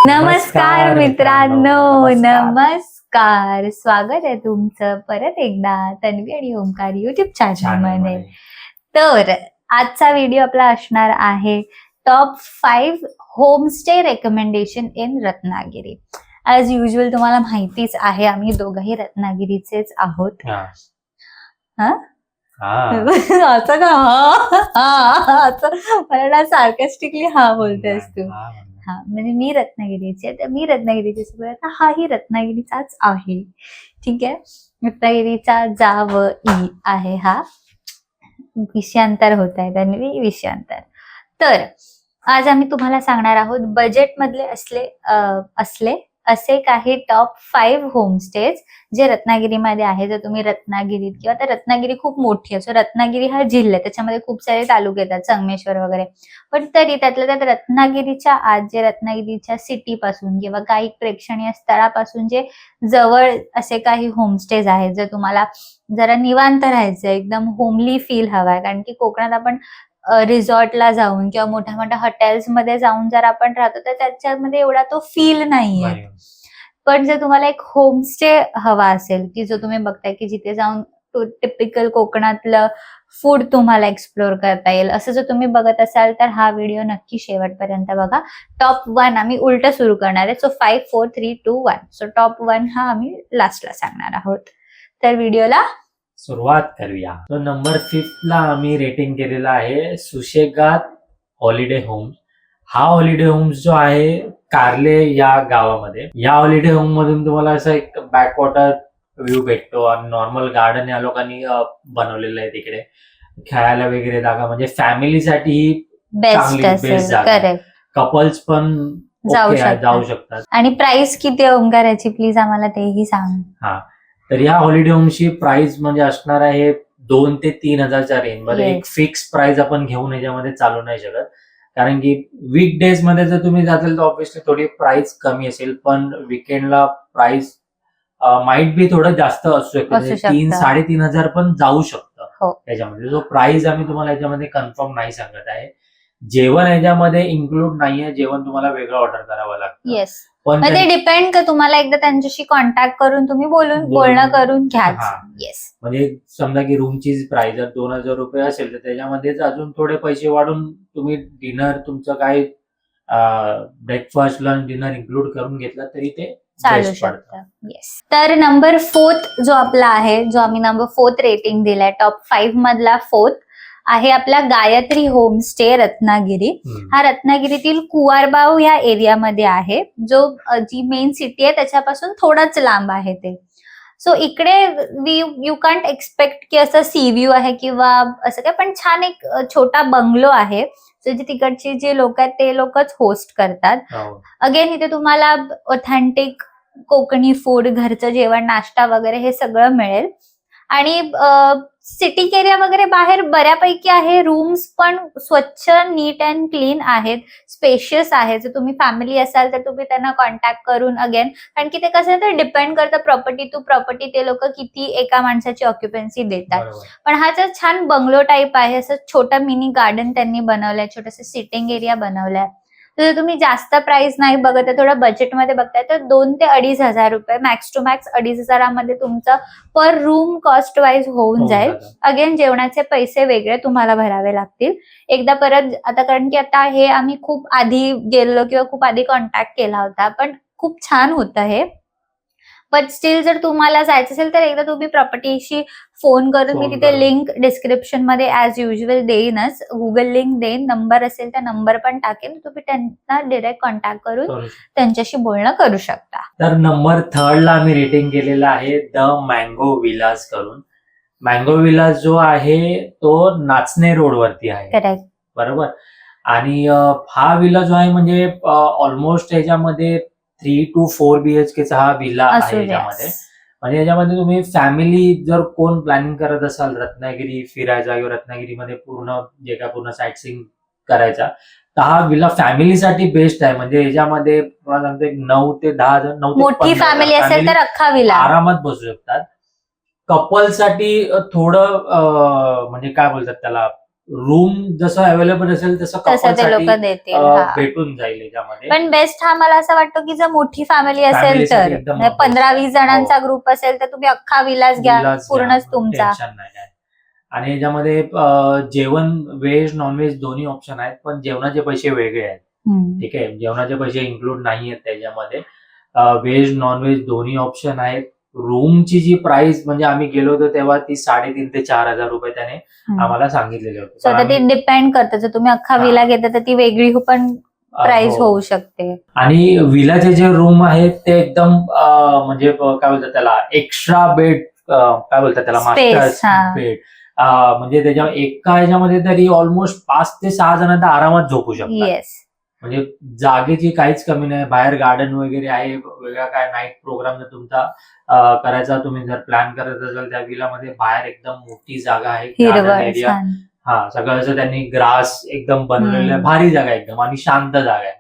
नमस्कार मित्रांनो, नमस्कार. स्वागत आहे तुमचं परत एकदा तन्वी आणि ओमकार युट्यूब चॅनलमध्ये. तर आजचा व्हिडिओ आपला असणार आहे top 5 homestay recommendation in Ratnagiri. As usual तुम्हाला माहितीच आहे, आम्ही दोघंही रत्नागिरीचेच आहोत. असं का मला सार्कॅस्टिकली हा बोलतेस तू. हा म्हणजे मी रत्नागिरीची आहे, तर मी रत्नागिरीची आता हाही रत्नागिरीचाच आहे. ठीक आहे, रत्नागिरीचा जा व ई आहे. हा विषयांतर होत आहे तन्वी, विषयांतर. तर आज आम्ही तुम्हाला सांगणार आहोत बजेट मधले असले असे काही टॉप 5 होमस्टेज जे रत्नागिरीमध्ये आहे. जर तुम्ही रत्नागिरीत किंवा आता रत्नागिरी खूप मोठी असो, रत्नागिरी हा जिल्हा, त्याच्यामध्ये खूप सारे तालुके येतात, संगमेश्वर वगैरे, पण तरी त्यातल्या त्यात रत्नागिरीच्या आत जे रत्नागिरीच्या सिटी पासून किंवा काही प्रेक्षणीय स्थळापासून जे जवळ असे काही होमस्टेज आहेत, जर तुम्हाला जरा निवांत राहायचं, एकदम होमली फील हवाय, कारण की कोकणात आपण रिसॉर्टला जाऊन किंवा मोठ्या मोठ्या हॉटेल्स मध्ये जाऊन जर आपण राहतो तर त्याच्यामध्ये एवढा तो फील नाहीये. पण जर तुम्हाला एक होमस्टे हवा असेल की जो तुम्ही बघताय की जिथे जाऊन टिपिकल कोकणातलं फूड तुम्हाला एक्सप्लोर करता येईल, असं जर तुम्ही बघत असाल तर हा व्हिडिओ नक्की शेवटपर्यंत बघा. टॉप 1 आम्ही उलट सुरू करणार आहे. सो 5 4 3 2 1. सो टॉप 1 हा आम्ही लास्टला सांगणार आहोत. तर व्हिडिओला सुरुवात करूया. तो नंबर 5 ला आम्ही रेटिंग केलेला आहे सुशेगात हॉलिडे होम्स. हा हॉलिडे होम्स जो आहे कारले या गावामध्ये, या हॉलिडे होम मधून तुम्हाला असं एक बॅकवॉटर व्ह्यू भेटतो आणि नॉर्मल गार्डन या लोकांनी बनवलेलं आहे. तिकडे खेळायला वगैरे जागा, म्हणजे फॅमिलीसाठी बेस्ट जागा. कपल्स पण जाऊ शकतात. आणि प्राइस किती आहे ओंकाराची, प्लीज आम्हाला तेही सांग. हा, तर या हॉलिडे होमची प्राइस म्हणजे असणार आहे 2 ते 3 हजारच्या रेंज मध्ये. एक फिक्स प्राइस आपण घेऊन याच्यामध्ये चालू नाही शकत, कारण की वीकडेज मध्ये जर तुम्ही जाताल तर ऑब्व्हियसली थोडी प्राइस कमी असेल, पण विकेंडला प्राइस माइट बी थोडं जास्त असू शकते. 3-3.5 हजार पण जाऊ शकतं त्याच्यामध्ये. जो प्राइस आम्ही तुम्हाला याच्यामध्ये कन्फर्म नाही सांगत आहे. जेवण याच्यामध्ये इन्क्लूड नाहीये, जेवण तुम्हाला वेगळं ऑर्डर करावं लागतं. येस, पण ते डिपेंड का तुम्हाला एकदा त्यांच्याशी कॉन्टॅक्ट करून तुम्ही बोलणं करून घ्या. येस, म्हणजे समजा की रूमची प्राइस जर 2000 रुपये असेल तर त्याच्यामध्येच अजून थोडे पैसे वाढून तुम्ही डिनर तुमचं काय ब्रेकफास्ट लंच डिनर इन्क्लूड करून घेतला तरी ते चालू शकतं. येस, तर नंबर 4 जो आपला आहे, जो आम्ही नंबर 4 रेटिंग दिलाय टॉप 5 मधला 4 आहे आपला गायत्री होमस्टे रत्नागिरी. हा रत्नागिरीतील कुवारबाव ह्या एरियामध्ये आहे, जो जी मेन सिटी आहे त्याच्यापासून थोडाच लांब आहे ते. सो इकडे यू कांट एक्सपेक्ट की असं सी व्ह्यू आहे किंवा असं काय, पण छान एक छोटा बंगलो आहे जो जे तिकडचे जे लोक आहेत ते लोकच होस्ट करतात. अगेन इथे तुम्हाला ऑथेंटिक कोकणी फूड, घरचं जेवण, नाश्ता वगैरे हे सगळं मिळेल. आणि सिटी एरिया वगैरे बाहेर बऱ्यापैकी आहे. रूम्स पण स्वच्छ, नीट अँड क्लीन आहेत, स्पेशियस आहे. जर तुम्ही फॅमिली असाल तर तुम्ही त्यांना कॉन्टॅक्ट करून अगेन, कारण की ते कसं आहे तर डिपेंड करतं प्रॉपर्टी टू प्रॉपर्टी, ते लोक किती एका माणसाची ऑक्युपन्सी देतात. पण हा जर छान बंगलो टाईप आहे, असं छोटा मिनी गार्डन त्यांनी बनवलंय, छोटंसं सिटिंग एरिया बनवलाय. तर तुम्ही जास्त प्राइस नाही बघत आहे, थोडं बजेटमध्ये बघताय तर 2 ते 2.5 हजार रुपये, मॅक्स टू मॅक्स 2.5 हजारामध्ये तुमचं पर रूम कॉस्ट वाईज होऊन जाईल. अगेन जेवणाचे पैसे वेगळे तुम्हाला भरावे लागतील एकदा परत आता, कारण की आता हे आम्ही खूप आधी गेलो किंवा खूप आधी कॉन्टॅक्ट केला होता, पण खूप छान होतं हे. बट स्टील जर तुम्हाला जायचं असेल तर एकदा तुम्ही प्रॉपर्टीशी फोन करून, मी तिथे लिंक डिस्क्रिप्शन मध्ये ऍज युजल देईनच, गुगल लिंक देईन, नंबर असेल तर नंबर पण टाकेन, तुम्ही त्यांना डिरेक्ट कॉन्टॅक्ट करून त्यांच्याशी बोलणं करू शकता. तर नंबर 3 ला आम्ही रेटिंग केलेला आहे द मँगो विलाज करून. मँगो विलाज जो आहे तो नाचणे रोड वरती आहे. करेक्ट, बरोबर. आणि हा विला जो आहे म्हणजे ऑलमोस्ट याच्यामध्ये 3 to 4 BHK चा हा विला आहे याच्यामध्ये. म्हणजे याच्यामध्ये तुम्ही फॅमिली जर कोण प्लॅनिंग करत असाल रत्नागिरी फिरायचा किंवा रत्नागिरीमध्ये पूर्ण साईट सीइंग करायचा, तर हा विला फॅमिलीसाठी बेस्ट आहे. म्हणजे याच्यामध्ये तुम्हाला सांगतो 9 ते 10 जण, 9 ते मोठी फॅमिली असेल तर अख्खा विला आरामात बसू शकतात. कपलसाठी थोडं म्हणजे काय बोलतात त्याला, रूम जसं अवेलेबल असेल तसं तसं ते लोक कपलसाठी देतील. हा. भेटून जाईल याच्यामध्ये. पण बेस्ट हा मला असं वाटतं की जर मोठी फॅमिली असेल फॅमिलीसाठी तर एकदम 15-20 जणांचा ग्रुप असेल तर तुम्ही अख्खा विलास घ्या, विलास पूर्णच घ्या, तुमचा. टेन्शन नाही काय. आणि याच्यामध्ये जेवण व्हेज नॉनव्हेज दोन्ही ऑप्शन आहेत, पण जेवणाचे पैसे वेगळे आहेत. ठीक आहे, जेवणाचे पैसे इन्क्लूड नाही आहेत त्याच्यामध्ये. व्हेज नॉनव्हेज दोन्ही ऑप्शन आहेत. रूमची जी प्राइस म्हणजे आम्ही गेलो होतो तेव्हा ती 3,500 ते 4,000 रुपये त्याने आम्हाला सांगितलेले होते. सो आता ते डिपेंड करतं, जर तुम्ही अख्खा विला घेता तर ती वेगळी पण प्राइस होऊ शकते. आणि विलाचे जे रूम आहेत ते एकदम म्हणजे काय बोलतात त्याला, एक्स्ट्रा बेड काय बोलतात त्याला, मास्टर बेड. म्हणजे त्याच्या एका ह्याच्यामध्ये तरी ऑलमोस्ट 5 ते 6 जण तर आरामात झोपू शकतात. येस. म्हणजे जागेची काहीच कमी नाही. बाहेर गार्डन वगैरे आहे, वेगळा काय नाईट प्रोग्राम जर तुमचा करायचा, तुम्ही जर प्लॅन करत असाल त्या विलामध्ये, बाहेर एकदम मोठी जागा आहे, गार्डन एरिया. हा, सगळं असं त्यांनी ग्रास एकदम बनवलेलं आहे, भारी जागा एकदम आणि शांत जागा आहे.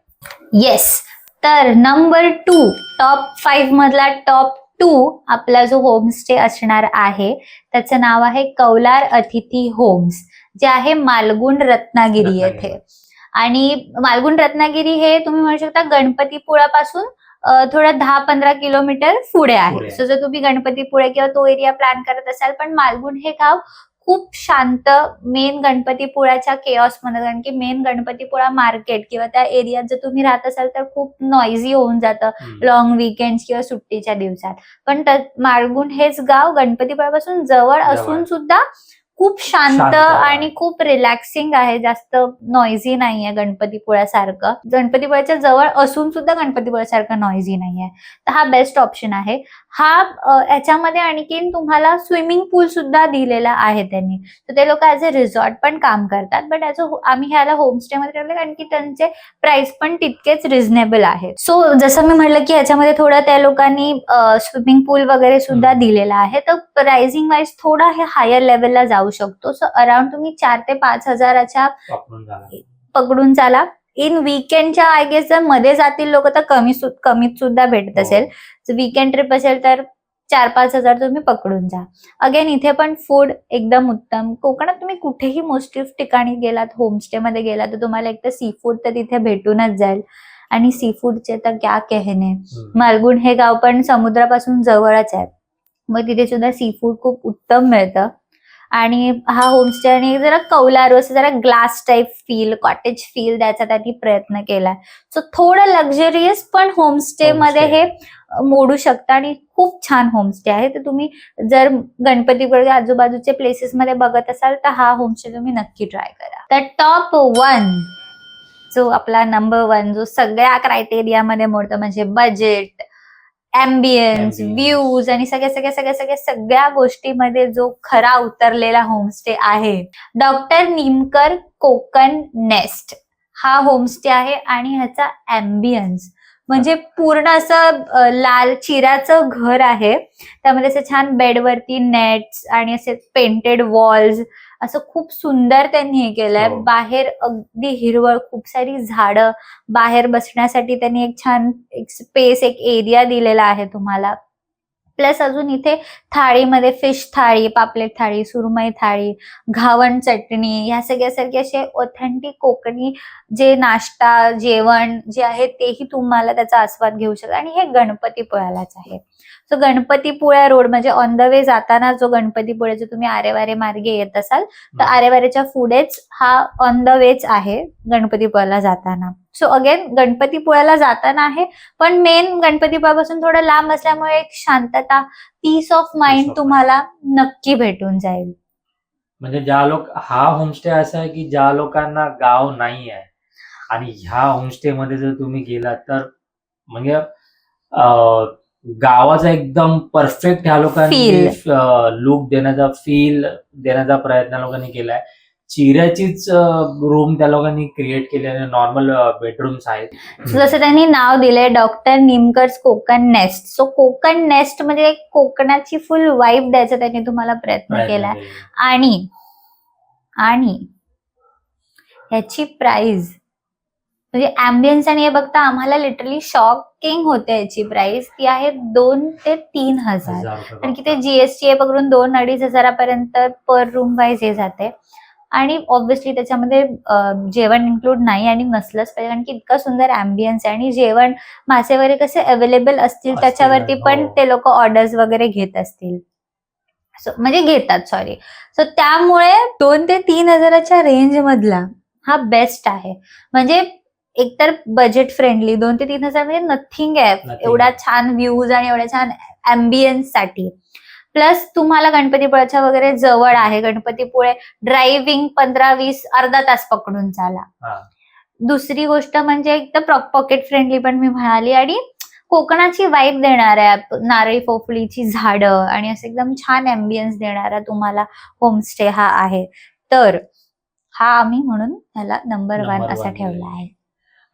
येस. तर नंबर 2, टॉप 5 मधला टॉप 2 आपला जो होमस्टे असणार आहे त्याचं नाव आहे कौलार अतिथी होम्स, जे आहे मालगुंड रत्नागिरी येथे. आणि मालगुंड रत्नागिरी हे तुम्ही म्हणू शकता गणपतीपुळ्यापासून थोडं 10-15 किलोमीटर पुढे आहे. सो जर तुम्ही गणपतीपुळे किंवा तो एरिया प्लॅन करत असाल, पण मालगुंड हे गाव खूप शांत, मेन गणपतीपुळ्याच्या केऑस मध्ये, कारण की मेन गणपतीपुळा मार्केट किंवा त्या एरियात जर तुम्ही राहत असाल तर खूप नॉइझी होऊन जातं लॉंग वीकेंड किंवा सुट्टीच्या दिवसात. पण मालगुंड हेच गाव गणपतीपुळ्यापासून जवळ असून सुद्धा खूप शांत आणि खूप रिलॅक्सिंग आहे, जास्त नॉइझी नाहीये गणपतीपुळ्यासारखं. गणपतीपुळ्याच्या जवळ असून सुद्धा गणपतीपुळ्यासारखं नॉइझी नाहीये, तर हा बेस्ट ऑप्शन आहे. हा याच्यामध्ये आणखीन तुम्हाला स्विमिंग पूल सुद्धा दिलेला आहे त्यांनी. तर ते लोक ऍज अ रिसॉर्ट पण काम करतात, बट आम्ही ह्याला होमस्टे मध्ये ठेवलं कारण की त्यांचे प्राइस पण तितकेच रिझनेबल आहे. सो जसं मी म्हटलं की ह्याच्यामध्ये थोडं त्या लोकांनी स्विमिंग पूल वगैरे सुद्धा दिलेला आहे, तर प्राइसिंग वाईज थोडा हे हायर लेवलला जाऊ शकतो. सो अराउंड तुम्ही 4 ते 5 हजाराच्या पकडून चाला. इन वीकेंडच्या आय गेस जर मध्ये जातील लोक तर कमीत सुद्धा भेटत असेल. वीकेंड ट्रिप असेल तर 4-5 हजार तुम्ही पकडून जा. अगेन इथे पण फूड एकदम उत्तम. कोकणात तुम्ही कुठेही मोस्टली ठिकाणी गेलात, होमस्टे मध्ये गेलात, तर तुम्हाला एक तर सी फूड तर तिथे भेटूनच जाईल, आणि सी फूडचे तर क्या कहने. मालगुंड हे गाव पण समुद्रापासून जवळच आहे, मग तिथे सुद्धा सी फूड खूप उत्तम मिळतं. आणि हा होमस्टे आणि जरा कौलारू असं जरा glass type feel, cottage feel द्यायचा त्यांनी प्रयत्न केलाय. सो थोडं लक्झरियस पण होमस्टे मध्ये हे मोडू शकता आणि खूप छान होमस्टे आहे. तर तुम्ही जर गणपतीपुळे आजूबाजूचे प्लेसेस मध्ये बघत असाल तर हा होमस्टे तुम्ही नक्की ट्राय करा. तर टॉप 1 जो आपला नंबर 1 जो सगळ्या क्रायटेरियामध्ये मोडतो, म्हणजे बजेट, अँबियन्स, व्ह्यूज आणि सगळ्या गोष्टीमध्ये जो खरा उतरलेला होमस्टे आहे, डॉक्टर निमकर कोकण नेस्ट हा होमस्टे आहे. आणि ह्याचा अँबियन्स म्हणजे पूर्ण असं लाल चिराचं घर आहे, त्यामध्ये असं छान बेडवरती नेट्स आणि असे पेंटेड वॉल्स, असं खूप सुंदर त्यांनी हे केलंय. बाहेर अगदी हिरवळ, खूप सारी झाडं, बाहेर बसण्यासाठी त्यांनी एक छान एक स्पेस, एक एरिया दिलेला आहे तुम्हाला. प्लस अजून इथे थाळीमध्ये फिश थाळी, पापलेट थाळी, सुरमई थाळी, घावण चटणी, ह्या सगळ्यासारखे असे ऑथेंटिक कोकणी जे नाश्ता जेवण जे आहे तेही तुम्हाला त्याचा आस्वाद घेऊ शकता. आणि हे गणपतीपुळ्यालाच आहे. सो गणपतीपुळा रोड म्हणजे ऑन द वे जाताना जो गणपतीपुळे, जर तुम्ही आरेवारे मार्गे येत असाल तर आरेवारेच्या पुढेच हा ऑन द वेच आहे गणपतीपुळ्याला जाताना. सो अगेन गणपतीपुळ्याला जाताना आहे, पण मेन गणपतीपुळ्यापासून थोडं लांब असल्यामुळे एक शांतता, पीस ऑफ माइंड तुम्हाला नक्की भेटून जाईल. म्हणजे हा होमस्टे असा आहे की ज्या लोकांना गाव नाही आहे आणि ह्या होमस्टे मध्ये जर तुम्ही गेलात तर म्हणजे गावाचा एकदम परफेक्ट ह्या लोकांनी लुक देण्याचा, फील देण्याचा प्रयत्न लोकांनी केलाय. चिऱ्याचीच रूम त्या लोकांनी क्रिएट केली आणि नॉर्मल बेडरूम्स आहेत. जसं त्यांनी नाव दिलंय doctor Nimkar's Kokan nest. So Kokan nest म्हणजे कोकणाची फुल वाईब द्यायचा त्यांनी तुम्हाला प्रयत्न केलाय. आणि ह्याची प्राइस म्हणजे अँबियन्स आणि हे बघता आम्हाला लिटरली शॉकिंग होते. याची प्राइस ती आहे 2 ते 3 हजार, कारण की ते जीएसटी पकडून 2-2.5 हजारापर्यंत पर रूम वाईज हे जाते. आणि ऑब्व्हियसली त्याच्यामध्ये जेवण इन्क्लूड नाही आणि नसलंच पाहिजे, कारण की इतका सुंदर अँबियन्स आहे. आणि जेवण मासे वगैरे कसे अवेलेबल असतील त्याच्यावरती पण हो. ते लोक ऑर्डर्स वगैरे घेत असतील, म्हणजे घेतात सॉरी. सो त्यामुळे 2 ते 3,000च्या रेंज मधला हा बेस्ट आहे. म्हणजे एकतर बजेट फ्रेंडली, 2 ते 3,000 म्हणजे नथिंग आहे Nothing. एवढ्या छान व्ह्यूज आणि एवढ्या छान अँबियन्स साठी. प्लस तुम्हाला गणपतीपुळ्याच्या वगैरे जवळ आहे. गणपतीपुळे ड्रायव्हिंग 15-20 अर्धा तास पकडून चाला. हा. दुसरी गोष्ट म्हणजे एकदम पॉकेट फ्रेंडली पण मी म्हणाली, आणि कोकणाची वाईब देणाऱ्या नारळी पोफळीची झाडं आणि असं एकदम छान अँबियन्स देणारा तुम्हाला होमस्टे हा आहे. तर हा आम्ही म्हणून ह्याला नंबर 1 Number असा one ठेवला आहे.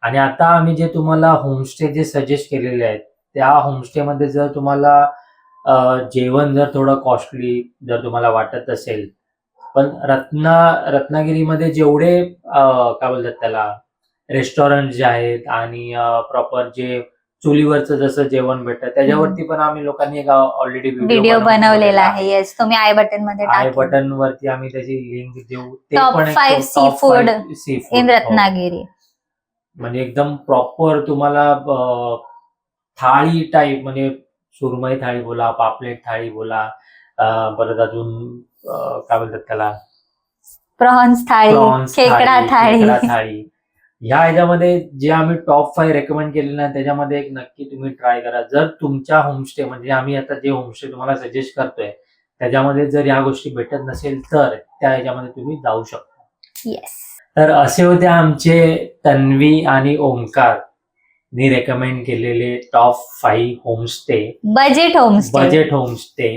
आणि आता आम्ही जे तुम्हाला होमस्टे जे सजेस्ट केलेले आहेत, त्या होमस्टे मध्ये जर तुम्हाला जेवण जर थोडं कॉस्टली जर तुम्हाला वाटत असेल, पण रत्नागिरीमध्ये जेवढे काय बोलतात त्याला रेस्टॉरंट जे आहेत आणि प्रॉपर जे चुलीवरचं जसं जेवण भेटतं त्याच्यावरती पण आम्ही लोकांनी एक ऑलरेडी व्हिडिओ बनवलेला आहे. येस, तुम्ही आय बटन मध्ये आय टाकू. बटन वरती आम्ही त्याची लिंक देऊ. ते Top पण एक 5 top seafood 5 seafood. इन हो. रत्नागिरी. म्हणजे एकदम प्रॉपर तुम्हाला थाळी टाईप, म्हणजे सुरमई थाळी बोला, पापलेट थाळी बोला, परत अजून काय बोलतात त्याला प्रॉन्स थाळी, प्रॉन्स खेकडा थाळी. थाळी. ह्या ह्याच्यामध्ये जे आम्ही टॉप 5 रेकमेंड केलेले ना, त्याच्यामध्ये एक नक्की तुम्ही ट्राय करा. जर तुमच्या होमस्टे म्हणजे आम्ही आता जे होमस्टे तुम्हाला सजेस्ट करतोय त्याच्यामध्ये जर ह्या गोष्टी भेटत नसेल तर त्या ह्याच्यामध्ये तुम्ही जाऊ शकता. येस. तर असे होते आमचे तन्वी आणि ओमकार नी रेकमेंड केलेले top 5 homestay, budget homestay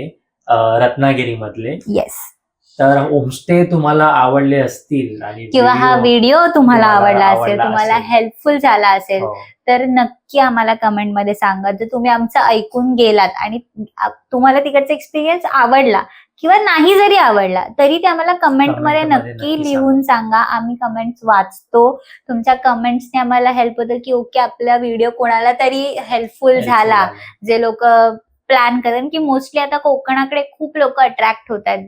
Ratnagiri मधले. येस. तर होमस्टे तुम्हाला आवडले असतील आणि किंवा हा व्हिडिओ तुम्हाला आवडला असेल, तुम्हाला असेल. हेल्पफुल झाला असेल, हो. तर नक्की आम्हाला कमेंट मध्ये सांगा. जर तुम्ही आमचं ऐकून गेलात आणि तुम्हाला तिकडचा एक्सपिरियन्स आवडला किंवा नाही जरी आवडला तरी ते आम्हाला कमेंट मध्ये नक्की लिहून सांगा. आम्ही कमेंट्स वाचतो. तुमच्या कमेंट्सने आम्हाला हेल्प होतं की ओके, आपला व्हिडिओ कोणाला तरी हेल्पफुल झाला. जे लोक प्लॅन करेन, की मोस्टली आता कोकणाकडे खूप लोक अट्रॅक्ट होत आहेत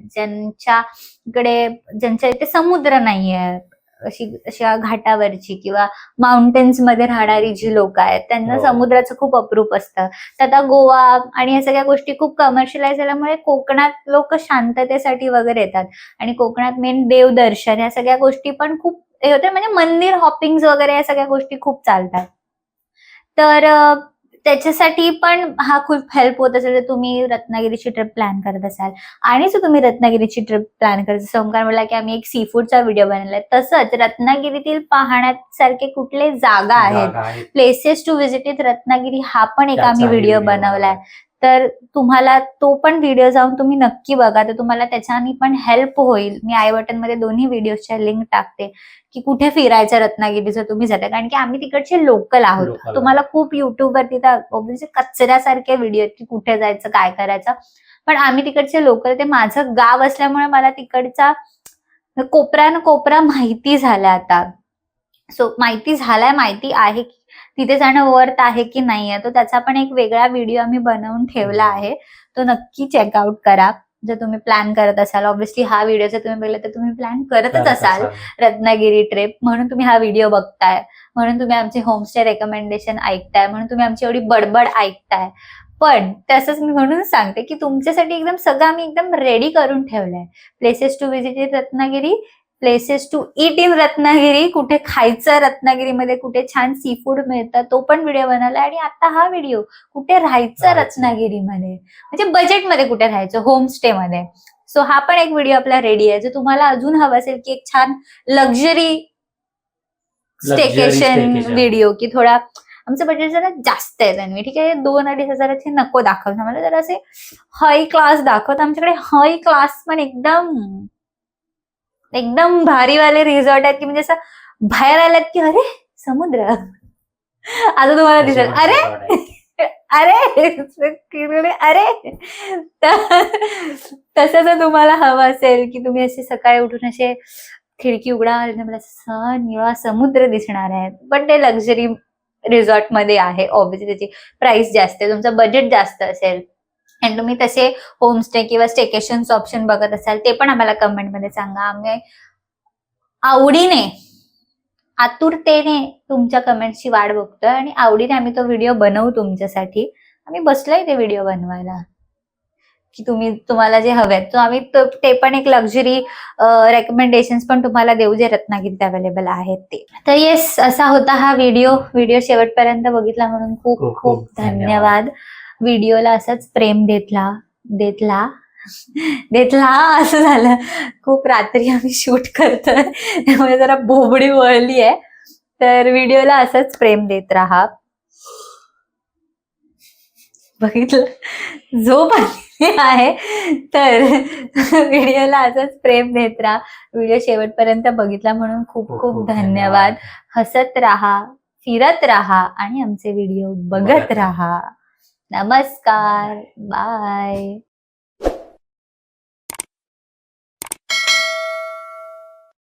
ज्यांच्या इथे समुद्र नाहीये, अशा घाटावरची किंवा माउंटेन्स मध्ये राहणारी जी लोक आहेत त्यांना हो. समुद्राचं खूप अप्रूप असतं. तर आता गोवा आणि ह्या सगळ्या गोष्टी खूप कमर्शियलाइज झाल्यामुळे कोकणात लोक शांततेसाठी वगैरे येतात. आणि कोकणात मेन देवदर्शन ह्या सगळ्या गोष्टी पण खूप हे होते, म्हणजे मंदिर हॉपिंग वगैरे या सगळ्या गोष्टी खूप चालतात. तर त्याच्यासाठी पण हा खूप हेल्प होत असेल जर तुम्ही रत्नागिरीची ट्रिप प्लॅन करत असाल. आणि जर तुम्ही रत्नागिरीची ट्रिप प्लॅन करत असाल, ओमकार म्हणला की आम्ही एक सी फूडचा व्हिडिओ बनवलाय, तसंच रत्नागिरीतील पाहण्यासारखे कुठले जागा आहेत, places to visit in Ratnagiri, हा पण एक आम्ही व्हिडिओ बनवलाय. तर तुम्हाला तो पण व्हिडिओ जाऊन तुम्ही नक्की बघा, तर तुम्हाला त्याच्याने पण हेल्प होईल. मी आय बटन मध्ये दोन्ही व्हिडिओच्या लिंक टाकते की कुठे फिरायचं रत्नागिरीचं तुम्ही जाता, कारण की आम्ही तिकडचे लोकल आहोत. तुम्हाला खूप युट्यूबवरती तर कचऱ्यासारखे व्हिडिओ की कुठे जायचं काय करायचं, पण आम्ही तिकडचे लोकल, ते माझं गाव असल्यामुळे मला तिकडचा कोपरा माहिती झाला आता. सो माहिती आहे तिथे जाणं वर्थ आहे की नाहीये, तो त्याचा पण एक वेगळा व्हिडिओ आम्ही बनवून ठेवला आहे. तो नक्की चेकआउट करा जर तुम्ही प्लॅन करत असाल. ऑब्व्हियसली हा व्हिडिओ जर तुम्ही बघितला तर तुम्ही प्लॅन करतच असाल रत्नागिरी ट्रिप, म्हणून तुम्ही हा व्हिडिओ बघताय, म्हणून तुम्ही आमची होमस्टे रेकमेंडेशन ऐकताय, म्हणून तुम्ही आमची एवढी बडबड ऐकताय. पण तसंच मी म्हणून सांगते की तुमच्यासाठी एकदम सगळं आम्ही एकदम रेडी करून ठेवलंय. Places to visit in Ratnagiri, places to eat in Ratnagiri, कुठे खायचं रत्नागिरीमध्ये, कुठे छान सी फूड मिळतं तो पण व्हिडिओ बनवला. आणि आता हा व्हिडिओ कुठे राहायचं रत्नागिरीमध्ये, म्हणजे बजेटमध्ये कुठे राहायचं होमस्टे मध्ये. सो हा पण एक व्हिडिओ आपला रेडी आहे. जर तुम्हाला अजून हवं असेल की एक छान लक्झरी स्टेकेशन व्हिडिओ, की थोडा आमचं बजेट जरा जास्त आहे त्यांनी, ठीक आहे, 2-2.5 हजाराचे नको दाखवत आम्हाला, जर असे हाय क्लास दाखवत. आमच्याकडे हाय क्लास पण एकदम भारीवाले रिसॉर्ट आहेत की म्हणजे असं बाहेर आलात की अरे समुद्र, आता तुम्हाला दिसेल अरे तसं जर तुम्हाला हवं असेल की तुम्ही असे सकाळी उठून असे खिडकी उघडा, निळा समुद्र दिसणार आहे, पण ते लक्झरी रिसॉर्ट मध्ये आहे. ऑब्व्हियसली त्याची प्राइस जास्त आहे, तुमचं बजेट जास्त असेल आणि तुम्ही तसे होमस्टे किंवा स्टेकेशन्स ऑप्शन बघत असाल, ते पण आम्हाला कमेंट मध्ये सांगा. आम्ही आवडीने आतुरतेने तुमच्या कमेंट्सची वाट बघतोय आणि आवडीने आम्ही तो व्हिडिओ बनवू तुमच्यासाठी. आम्ही बसलोय ते व्हिडिओ बनवायला की तुम्हाला जे हवेत तो आम्ही ते पण एक लक्झरी रेकमेंडेशन्स पण तुम्हाला देऊ जे रत्नागिरीत अवेलेबल आहेत ते. तर येस, असा होता हा व्हिडिओ शेवटपर्यंत बघितला म्हणून खूप खूप खूप धन्यवाद. व्हिडिओला असंच प्रेम देतला असं झालं. खूप रात्री आम्ही शूट करतोय त्यामुळे जरा बोबडी वळली आहे. तर व्हिडिओला असंच प्रेम देत राहा. बघितलं, झोप आली आहे. तर व्हिडिओला असंच प्रेम देत राहा. व्हिडिओ शेवटपर्यंत बघितला म्हणून खूप खूप धन्यवाद. हसत राहा, फिरत राहा आणि आमचे व्हिडिओ बघत राहा. नमस्कार, बाय.